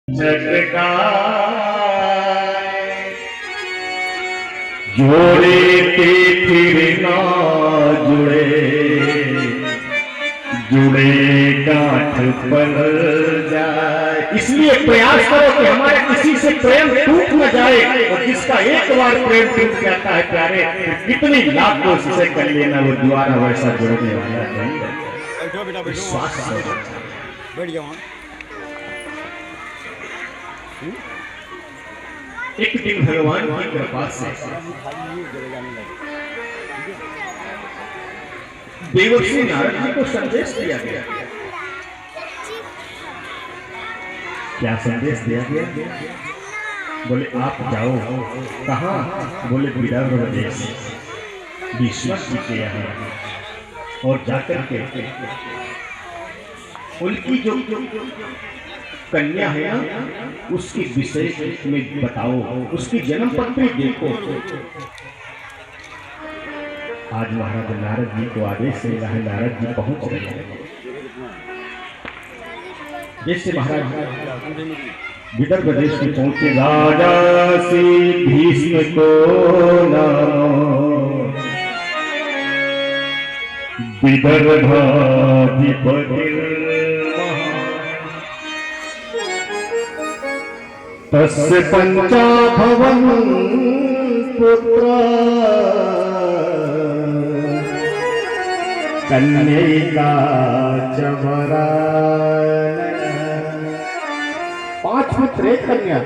झटकाए जोड़े के फिर ना जुड़े, जुड़े गांठ पड़ जाए। इसलिए प्रयास करो कि हमारे किसी से प्रेम टूट न जाए, और जिसका एक बार प्रेम टूट जाता है प्यारे, कितनी लाख कोशिशें कर लेना वो दोबारा वैसा जुड़ने वाला नहीं है। विश्वास बैठ जाओ। एक दिन भगवान की कृपा से देवर्षि नारद जी को संदेश दिया गया। क्या संदेश दिया गया? बोले आप जाओ। कहाँ? बोले विदर्भ देश विश्व जी के यहाँ, और जाकर के उनकी जो कन्या है ना, उसकी विषय में बताओ, उसकी जन्म पत्री देखो। आज महाराज नारद जी को आदेश से नारद जी पहुंच रहे हैं। जैसे महाराज विदर्भ देश में पहुंचे, राजा से भीष्म को नाम विदर्भाधिपति तस्य पंचा भवन पुत्र कन्यका चवरा। 5 पुत्र एक कन्या।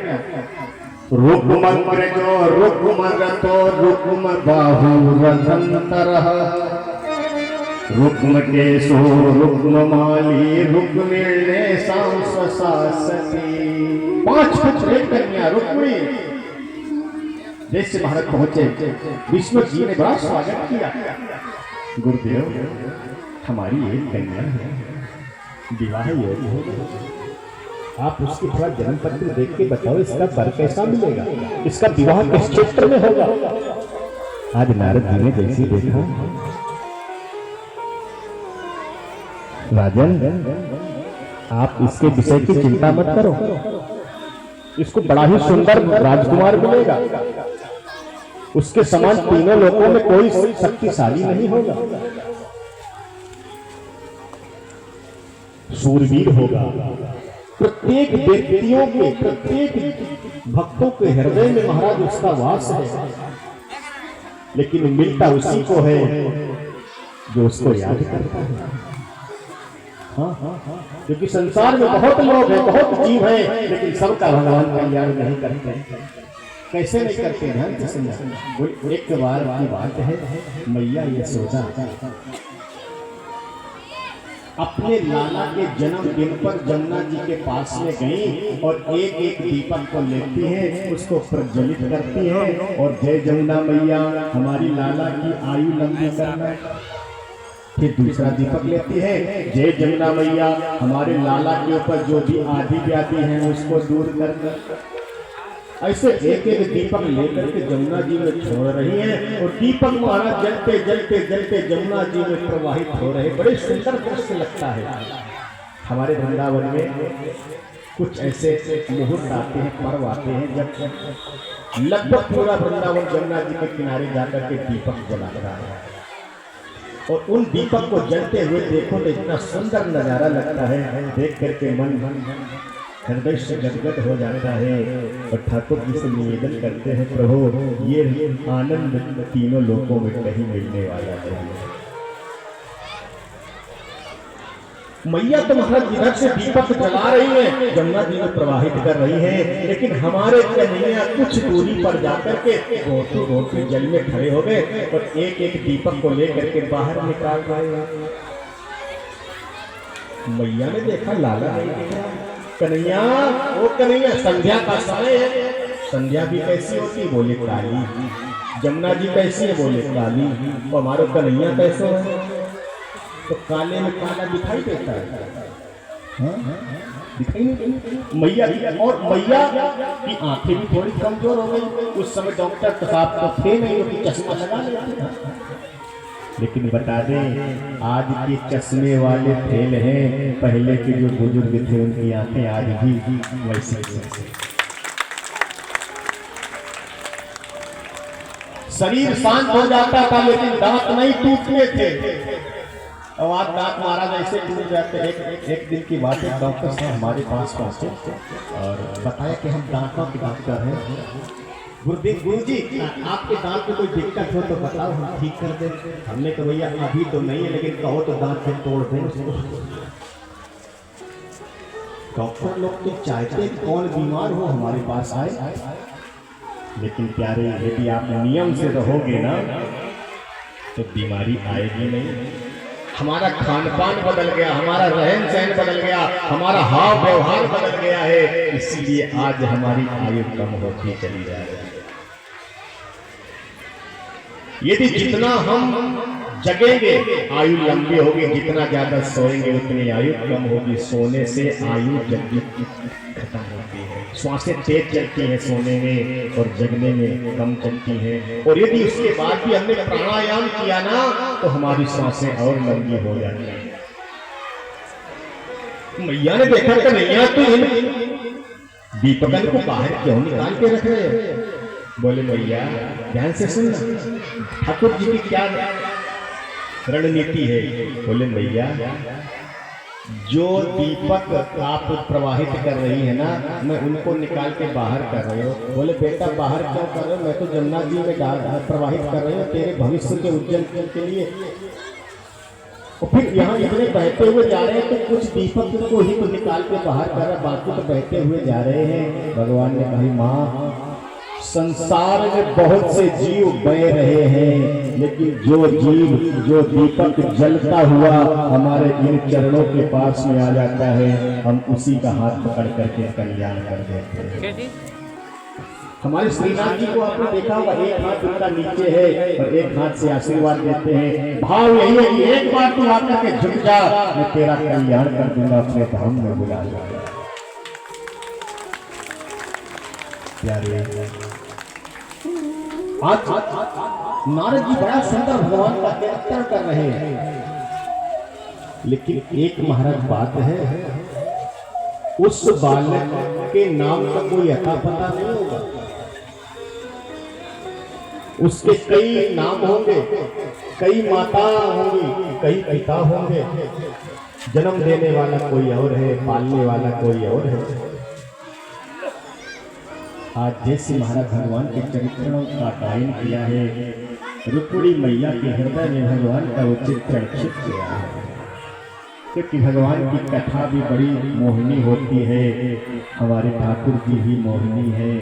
रुक्मग्रजो रुक्मगतो रुक्म बाहु रथंतरः, रुक्मकेशो रुक्ममाली रुक्मिणे सांससासती। 5 पुत्र एक कन्या रुक्मिणी। जैसे भारत पहुंचे, विष्णु जी ने बड़ा स्वागत किया। गुरुदेव, हमारी एक कन्या है, विवाह योग्य है, आप उसकी थोड़ा जन्म पत्र देख के बताओ, इसका वर कैसा मिलेगा, इसका विवाह किस क्षेत्र में होगा। आज नारद जी ने जैसे देखा, राजन आप इसके विषय की चिंता मत करो, इसको बड़ा ही सुंदर राजकुमार मिलेगा, उसके समान तीनों लोकों में कोई शक्तिशाली नहीं होगा, शूरवीर होगा। प्रत्येक व्यक्तियों के, प्रत्येक भक्तों के हृदय में महाराज उसका वास है, लेकिन मिलता उसी को है जो उसको याद करता है। क्योंकि संसार में बहुत लोग हैं, बहुत जीव हैं, लेकिन सबका भगवान कल्याण नहीं करते। कैसे नहीं करते? ध्यान से समझो। एक बार की बात है, मैया यशोदा अपने लाला के जन्मदिन पर जमुना जी के पास में गई और एक एक दीपक को लेती है, उसको प्रज्वलित करती है और जय जमुना मैया हमारी लाला की आयु लंबी करना। फिर दूसरा दीपक लेती है, जय जमुना मैया हमारे लाला के ऊपर जो भी आदि व्याधि है उसको दूर करना। ऐसे एक एक दीपक लेकर के जमुना जी में छोड़ रही है, और दीपक महाराज जलते जलते जलते जमुना जी में प्रवाहित हो रहे। बड़े सुंदर दृश्य लगता है। हमारे वृंदावन में कुछ ऐसे मुहूर्त आते हैं, पर्व आते हैं, जब लगभग पूरा वृंदावन जमुना जी के किनारे जाकर के दीपक जलाता है, और उन दीपक को जलते हुए देखो तो इतना सुंदर नजारा लगता है, देख करके मन हृदय से गदगद हो जाता है। और ठाकुर जी से निवेदन करते हैं, प्रभु ये आनंद तीनों लोकों में कहीं मिलने वाला है। मैया तो महाराज इधर से दीपक जला रही है, जमुना जी में प्रवाहित कर रही है, लेकिन हमारे कन्हैया कुछ दूरी पर जाकर के रोटी जल में खड़े हो गए और एक एक दीपक को लेकर के बाहर निकाल रहे। मैया ने देखा लाला नहीं दिख रहा। कन्हैया, ओ कन्हैया, संध्या का समय है। संध्या भी कैसी होती? बोले काली। जमुना जी कैसी है? बोले काली। और हमारे कन्हैया कैसे है? तो काले में काला दिखाई देता है, दिखाई नहीं। मैया और मैया की आंखें भी थोड़ी कमजोर हो गई। उस समय डॉक्टर साहब तो थे नहीं, उनकी चश्मा लगा लेते। लेकिन बता दें आज के चश्मे वाले फेल हैं, पहले के जो बुजुर्ग थे उनकी आंखें आज भी वैसी वैसी। शरीर शांत हो जाता था लेकिन दांत नहीं टूटते थे। अब आज दांत महाराज ऐसे टूट जाते। एक दिन की बात है, डॉक्टर साहब हमारे पास पहुंचे और बताया कि हम दांतों के डॉक्टर हैं। गुरु जी आपके दांत में कोई दिक्कत हो तो बताओ, हम ठीक कर दें। हमने कहा भैया अभी तो नहीं है, लेकिन कहो तो दांत हम तोड़ दें। डॉक्टर लोग तो चाहते कौन बीमार हो हमारे पास आए, लेकिन प्यारे यदि आप नियम से रहोगे ना तो बीमारी आएगी नहीं। हमारा खान पान बदल गया, हमारा रहन सहन बदल गया, हमारा हाव व्यवहार बदल गया है, इसलिए आज हमारी आयु कम होती चली जा रही है। यदि जितना हम जगेंगे आयु लंबी होगी, जितना ज्यादा सोएंगे उतनी आयु कम होगी। सोने से आयु जल्दी खत्म होती है। श्वासें तेज चलती हैं सोने में और जगने में कम चलती हैं। और यदि उसके बाद भी हमने प्राणायाम किया ना तो हमारी श्वासें और लंबी हो जाती हैं। मैया ने देखा कि नैया तो दीपकन को बाहर क्यों निकाल के रख रहे हैं? बोले मैया ध्यान से सुनना, ठाकुर जी की क्या रणनीति है। बोले मैया जो दीपक आप प्रवाहित कर रही है ना, मैं उनको निकाल के बाहर कर रही हूँ। बोले बेटा बाहर क्यों कर रहे हो? मैं तो जमुना जी में प्रवाहित कर रही हूँ तेरे भविष्य के उज्जवल के लिए। और फिर यहाँ इतने बहते हुए जा रहे हैं तो कुछ दीपक को ही तो निकाल के बाहर कर रहा, बाकी तो बहते हुए जा रहे हैं। भगवान ने कही माँ संसार में बहुत से जीव बह रहे हैं, लेकिन जो दीपक जलता हुआ हमारे इन चरणों के पास में आ जाता है, हम उसी का हाथ पकड़ करके कल्याण कर देते हैं। हमारे श्रीनाथ जी को आपने देखा होगा, एक हाथ उनका नीचे है और एक हाथ से आशीर्वाद देते हैं। भाव यही है कि एक बार तू आकर के झुक जा, मैं तेरा कल्याण कर दूंगा, अपने धाम में बुला लूंगा। प्यारे आज नारद जी बड़ा सुंदर भगवान का कीर्तन कर रहे हैं, लेकिन एक महाराज बात है, उस बालक के नाम का कोई अता पता नहीं होगा। उसके कई नाम होंगे, कई माता होंगी, कई पिता होंगे। जन्म देने वाला कोई और है, पालने वाला कोई और है। आज जैसे महाराज भगवान के चरित्रों का गायन किया है, रुक्मिणी मैया के हृदय में भगवान का वो चित्रण खिंच गया है, क्योंकि भगवान की कथा भी बड़ी मोहिनी होती है। हमारे ठाकुर जी भी मोहिनी है।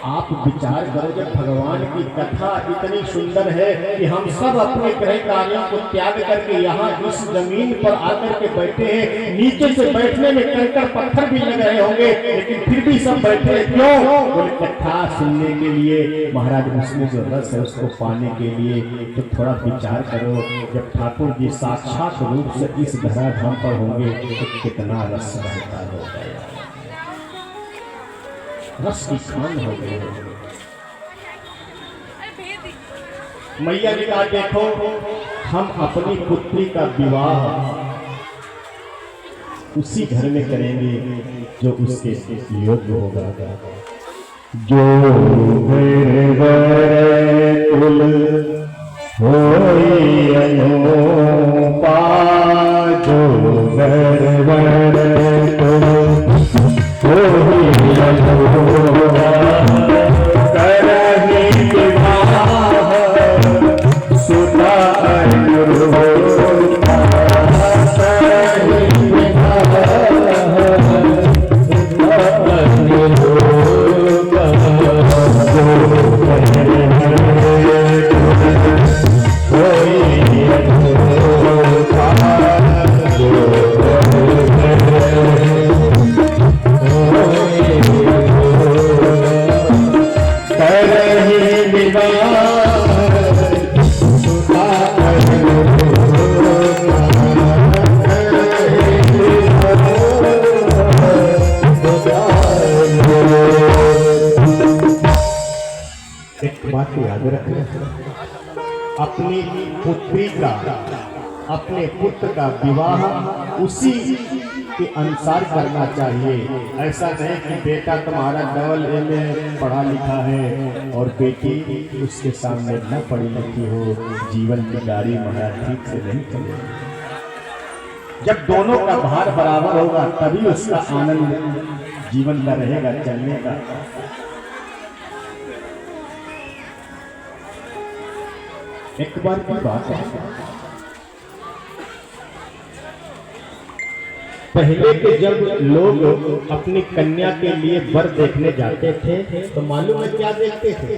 आप विचार करो, जब भगवान की कथा इतनी सुंदर है कि हम सब अपने ग्रह कार्यों को त्याग करके यहाँ इस जमीन पर आकर के बैठे हैं। नीचे से बैठने में कंकड़ पत्थर भी लग रहे होंगे, लेकिन फिर भी सब बैठे हैं। क्यों? बोले कथा सुनने के लिए, महाराज उसमें जो रस है उसको पाने के लिए। तो थोड़ा विचार करो, जब ठाकुर जी साक्षात रूप से इस धराधाम पर होंगे तो कितना रस रहता होगा, रस की खान हो गई। मैया ने कहा देखो हम अपनी पुत्री का विवाह उसी घर में करेंगे जो उसके योग्य होगा। जो कुल होई अनुपा, जो अपनी पुत्री का, अपने पुत्र का विवाह उसी के अनुसार करना चाहिए। ऐसा नहीं कि बेटा तुम्हारा डबल ए में पढ़ा लिखा है और बेटी उसके सामने न पढ़ी लिखी हो, जीवन की गाड़ी महाराज ठीक से नहीं चलेगी। जब दोनों का भार बराबर होगा तभी उसका आनंद जीवन का रहेगा, चलने का। एक बार की बात है, पहले के जब लोग अपनी कन्या के लिए वर देखने जाते थे तो मालूम है क्या देखते थे?